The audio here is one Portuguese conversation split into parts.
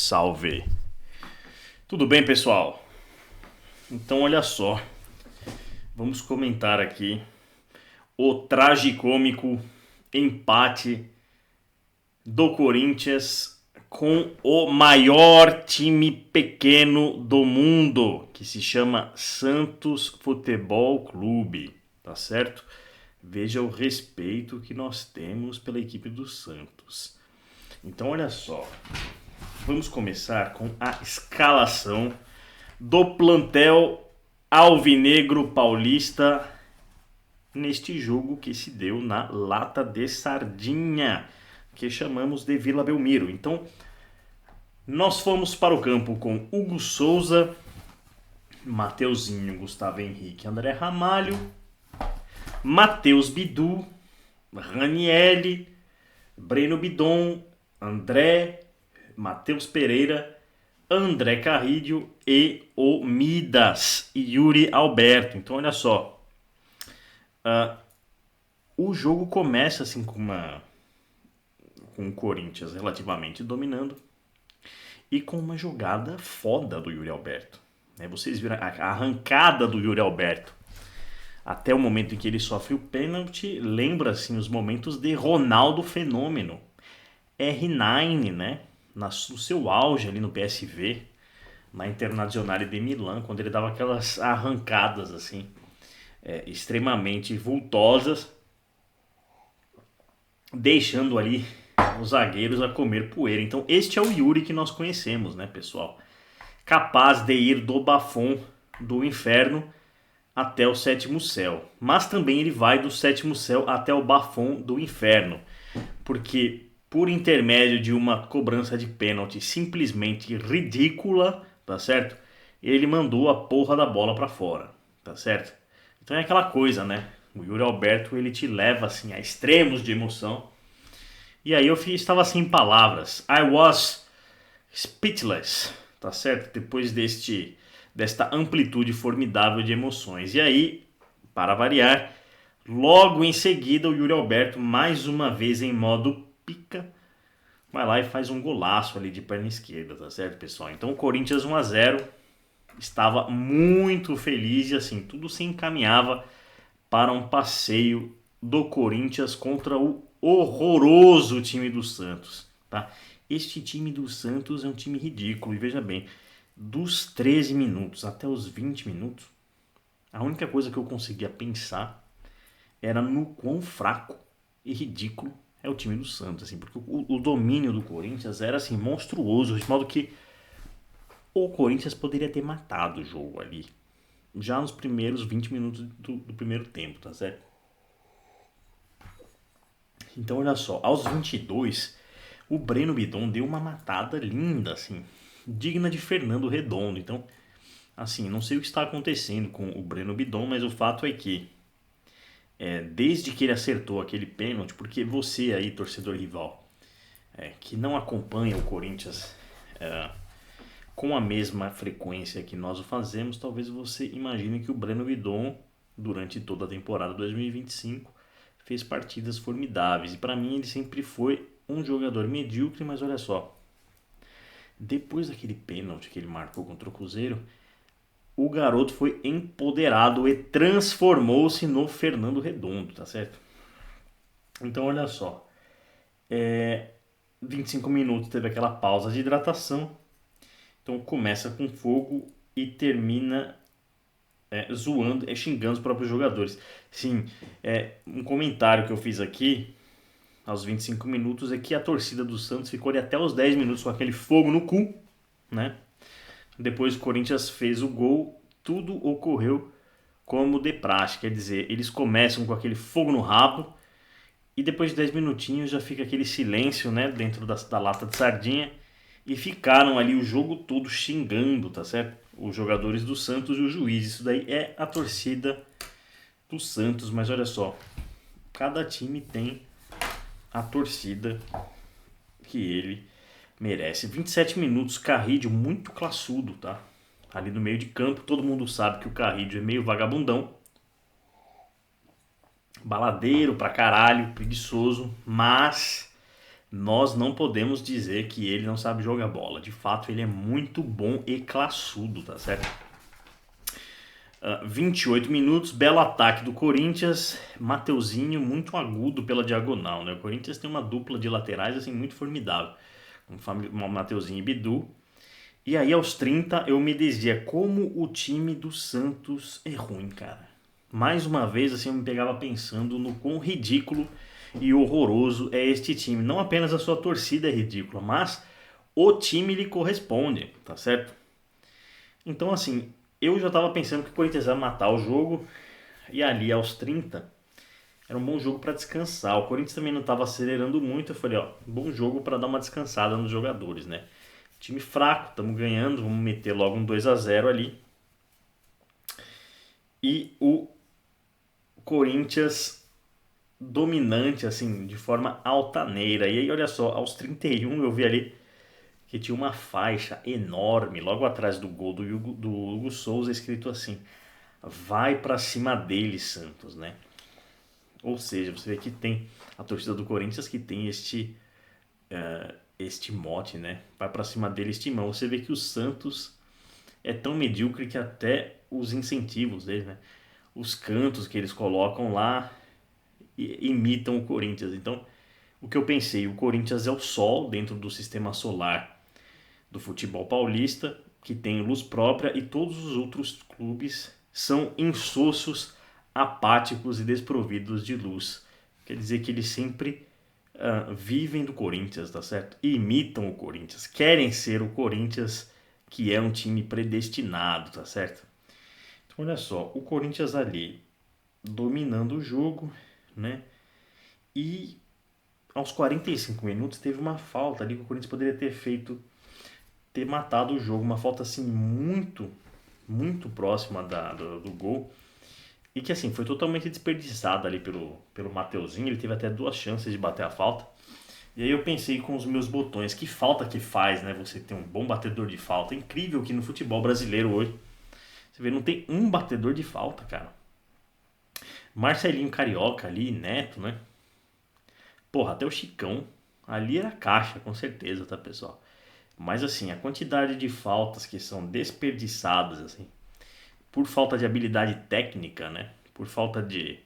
Salve! Tudo bem, pessoal? Então, olha só, vamos comentar aqui o tragicômico empate do Corinthians com o maior time pequeno do mundo, que se chama Santos Futebol Clube, tá certo? Veja o respeito que nós temos pela equipe do Santos. Então, olha só, vamos começar com a escalação do plantel alvinegro paulista neste jogo que se deu na lata de sardinha, que chamamos de Vila Belmiro. Então, nós fomos para o campo com Hugo Souza, Mateuzinho, Gustavo Henrique, André Ramalho, Matheus Bidu, Ranielli, Breno Bidon, André, Matheus Pereira, André Carrilho e o Midas e Yuri Alberto. Então, olha só. O jogo começa assim com o Corinthians relativamente dominando e com uma jogada foda do Yuri Alberto. Vocês viram a arrancada do Yuri Alberto até o momento em que ele sofre o pênalti. Lembra assim os momentos de Ronaldo Fenômeno. R9, né? No seu auge ali no PSV, na Internazionale de Milão, quando ele dava aquelas arrancadas assim, extremamente vultosas, deixando ali os zagueiros a comer poeira. Então este é o Yuri que nós conhecemos, né, pessoal? Capaz de ir do bafão do inferno até o sétimo céu. Mas também ele vai do sétimo céu até o bafão do inferno. Porque por intermédio de uma cobrança de pênalti simplesmente ridícula, tá certo? Ele mandou a porra da bola pra fora, tá certo? Então é aquela coisa, né? O Yuri Alberto, ele te leva assim a extremos de emoção. E aí eu estava sem palavras. I was speechless, tá certo? Depois desta amplitude formidável de emoções. E aí, para variar, logo em seguida o Yuri Alberto, mais uma vez em modo pica, vai lá e faz um golaço ali de perna esquerda, tá certo, pessoal? Então o Corinthians 1-0 estava muito feliz e assim, tudo se encaminhava para um passeio do Corinthians contra o horroroso time do Santos, tá? Este time do Santos é um time ridículo e veja bem, dos 13 minutos até os 20 minutos, a única coisa que eu conseguia pensar era no quão fraco e ridículo é o time do Santos, assim, porque o domínio do Corinthians era assim monstruoso, de modo que o Corinthians poderia ter matado o jogo ali, já nos primeiros 20 minutos do primeiro tempo, tá certo? Então olha só, aos 22, o Breno Bidon deu uma matada linda, assim, digna de Fernando Redondo. Então, assim, não sei o que está acontecendo com o Breno Bidon, mas o fato é que desde que ele acertou aquele pênalti, porque você aí, torcedor rival, que não acompanha o Corinthians com a mesma frequência que nós o fazemos, talvez você imagine que o Breno Bidon, durante toda a temporada 2025, fez partidas formidáveis. E para mim ele sempre foi um jogador medíocre, mas olha só, depois daquele pênalti que ele marcou contra o Cruzeiro, o garoto foi empoderado e transformou-se no Fernando Redondo, tá certo? Então olha só, 25 minutos teve aquela pausa de hidratação, então começa com fogo e termina zoando, xingando os próprios jogadores. Sim, um comentário que eu fiz aqui aos 25 minutos é que a torcida do Santos ficou ali até os 10 minutos com aquele fogo no cu, né? Depois o Corinthians fez o gol, tudo ocorreu como de praxe, quer dizer, eles começam com aquele fogo no rabo e depois de 10 minutinhos já fica aquele silêncio, né, dentro da lata de sardinha e ficaram ali o jogo todo xingando, tá certo? Os jogadores do Santos e o juiz. Isso daí é a torcida do Santos, mas olha só, cada time tem a torcida que ele merece. 27 minutos, Carrilho muito classudo, tá? Ali no meio de campo, todo mundo sabe que o Carrilho é meio vagabundão, baladeiro pra caralho, preguiçoso, mas nós não podemos dizer que ele não sabe jogar bola. De fato, ele é muito bom e classudo, tá certo? 28 minutos, belo ataque do Corinthians, Mateuzinho muito agudo pela diagonal, né? O Corinthians tem uma dupla de laterais assim muito formidável, com Mateuzinho e Bidu. E aí aos 30 eu me dizia como o time do Santos é ruim, cara. Mais uma vez assim eu me pegava pensando no quão ridículo e horroroso é este time. Não apenas a sua torcida é ridícula, mas o time lhe corresponde, tá certo? Então assim, eu já estava pensando que o Corinthians ia matar o jogo e ali aos 30 era um bom jogo para descansar. O Corinthians também não estava acelerando muito. Eu falei, ó, bom jogo para dar uma descansada nos jogadores, né? Time fraco, estamos ganhando, vamos meter logo um 2-0 ali. E o Corinthians dominante, assim, de forma altaneira. E aí, olha só, aos 31 eu vi ali que tinha uma faixa enorme logo atrás do gol do Hugo Souza, escrito assim: vai pra cima dele, Santos, né? Ou seja, você vê que tem a torcida do Corinthians que tem este mote, né? Vai pra cima dele, estimão. Você vê que o Santos é tão medíocre que até os incentivos dele, né? Os cantos que eles colocam lá imitam o Corinthians. Então, o que eu pensei, o Corinthians é o sol dentro do sistema solar do futebol paulista, que tem luz própria, e todos os outros clubes são insossos, apáticos e desprovidos de luz. Quer dizer que eles sempre vivem do Corinthians, tá certo? E imitam o Corinthians, querem ser o Corinthians, que é um time predestinado, tá certo? Então olha só, o Corinthians ali dominando o jogo, né? E aos 45 minutos teve uma falta ali que o Corinthians poderia ter feito, ter matado o jogo, uma falta assim muito próxima do gol. E que assim, foi totalmente desperdiçada ali pelo Mateuzinho. Ele teve até duas chances de bater a falta. E aí eu pensei com os meus botões, que falta que faz, né? Você ter um bom batedor de falta. É incrível que no futebol brasileiro hoje, você vê, não tem um batedor de falta, cara. Marcelinho Carioca ali, Neto, né? Porra, até o Chicão. Ali era caixa, com certeza, tá, pessoal? Mas assim, a quantidade de faltas que são desperdiçadas, assim, por falta de habilidade técnica, né? Por falta de,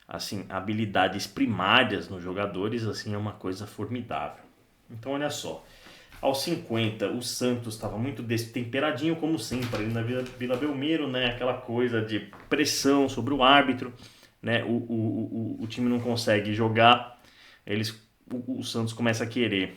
assim, habilidades primárias nos jogadores, assim, é uma coisa formidável. Então, olha só, aos 50 o Santos estava muito destemperadinho, como sempre, ali na Vila Belmiro, né? Aquela coisa de pressão sobre o árbitro, né? O time não consegue jogar, o Santos começa a querer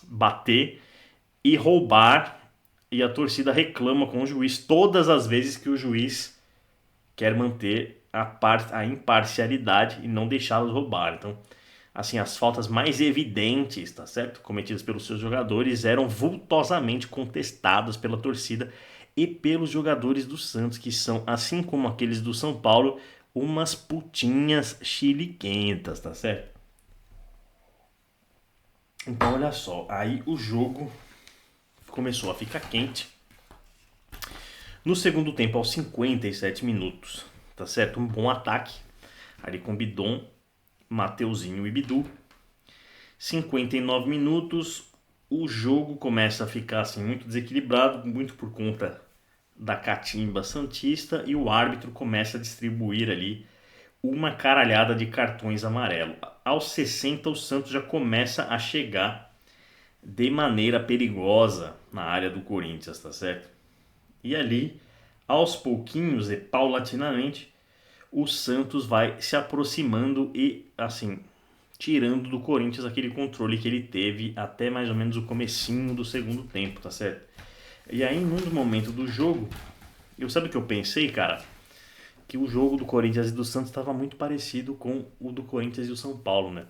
bater e roubar, e a torcida reclama com o juiz todas as vezes que o juiz quer manter a imparcialidade e não deixá-los roubar. Então, assim, as faltas mais evidentes, tá certo? Cometidas pelos seus jogadores eram vultosamente contestadas pela torcida e pelos jogadores do Santos, que são, assim como aqueles do São Paulo, umas putinhas chiliquentas, tá certo? Então, olha só, aí o jogo começou a ficar quente. No segundo tempo, aos 57 minutos, tá certo? Um bom ataque ali com Bidon, Mateuzinho e Bidu. 59 minutos, o jogo começa a ficar assim muito desequilibrado, muito por conta da catimba santista, e o árbitro começa a distribuir ali uma caralhada de cartões amarelos. Aos 60 o Santos já começa a chegar de maneira perigosa na área do Corinthians, tá certo? E ali, aos pouquinhos e paulatinamente, o Santos vai se aproximando e, assim, tirando do Corinthians aquele controle que ele teve até mais ou menos o comecinho do segundo tempo, tá certo? E aí, num momento do jogo, sabe o que eu pensei, cara? Que o jogo do Corinthians e do Santos estava muito parecido com o do Corinthians e o São Paulo, né?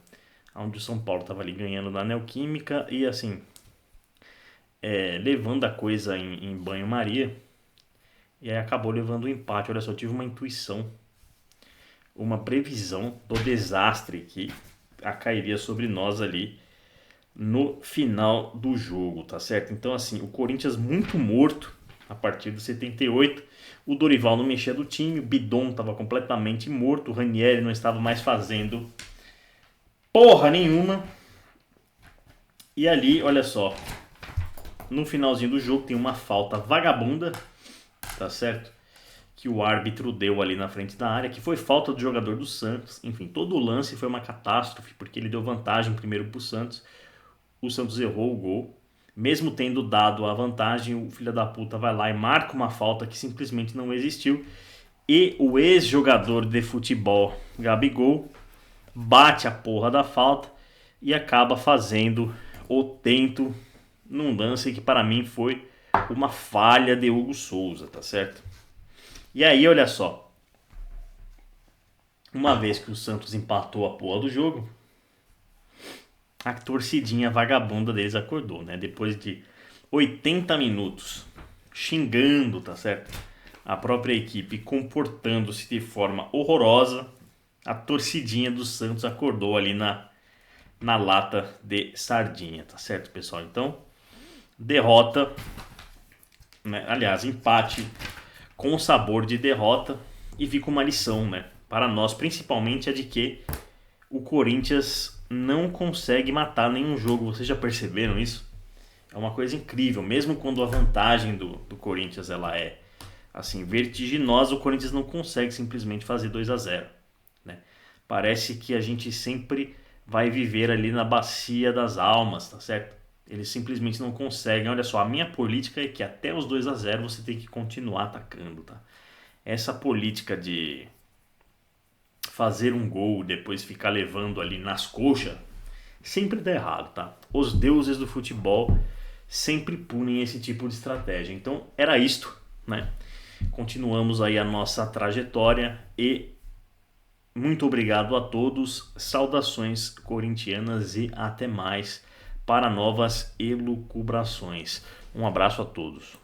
Onde o São Paulo estava ali ganhando na Neoquímica e, assim, levando a coisa em banho-maria. E aí acabou levando o empate. Olha só, eu tive uma intuição, uma previsão do desastre que cairia sobre nós ali no final do jogo, tá certo? Então, assim, o Corinthians muito morto a partir do 78. O Dorival não mexia do time, o Bidon estava completamente morto, o Ranieri não estava mais fazendo porra nenhuma. E ali, olha só, no finalzinho do jogo tem uma falta vagabunda, tá certo? Que o árbitro deu ali na frente da área, que foi falta do jogador do Santos. Enfim, todo o lance foi uma catástrofe, porque ele deu vantagem primeiro pro Santos. O Santos errou o gol. Mesmo tendo dado a vantagem, o filho da puta vai lá e marca uma falta que simplesmente não existiu. E o ex-jogador de futebol, Gabigol, bate a porra da falta e acaba fazendo o tento num lance que para mim foi uma falha de Hugo Souza, tá certo? E aí, olha só, uma vez que o Santos empatou a porra do jogo, a torcidinha vagabunda deles acordou, né? Depois de 80 minutos xingando, tá certo? A própria equipe comportando-se de forma horrorosa, a torcidinha do Santos acordou ali na lata de sardinha, tá certo, pessoal? Então, derrota, né? Aliás, empate com sabor de derrota, e fica uma lição, né? Para nós, principalmente a de que o Corinthians não consegue matar nenhum jogo. Vocês já perceberam isso? É uma coisa incrível. Mesmo quando a vantagem do Corinthians ela é assim vertiginosa, o Corinthians não consegue simplesmente fazer 2-0, né? Parece que a gente sempre vai viver ali na bacia das almas, tá certo? Eles simplesmente não conseguem. Olha só, a minha política é que até os 2-0 você tem que continuar atacando, tá? Essa política de fazer um gol, depois ficar levando ali nas coxas, sempre dá errado, tá? Os deuses do futebol sempre punem esse tipo de estratégia. Então era isto, né? Continuamos aí a nossa trajetória e muito obrigado a todos, saudações corintianas e até mais para novas elucubrações. Um abraço a todos.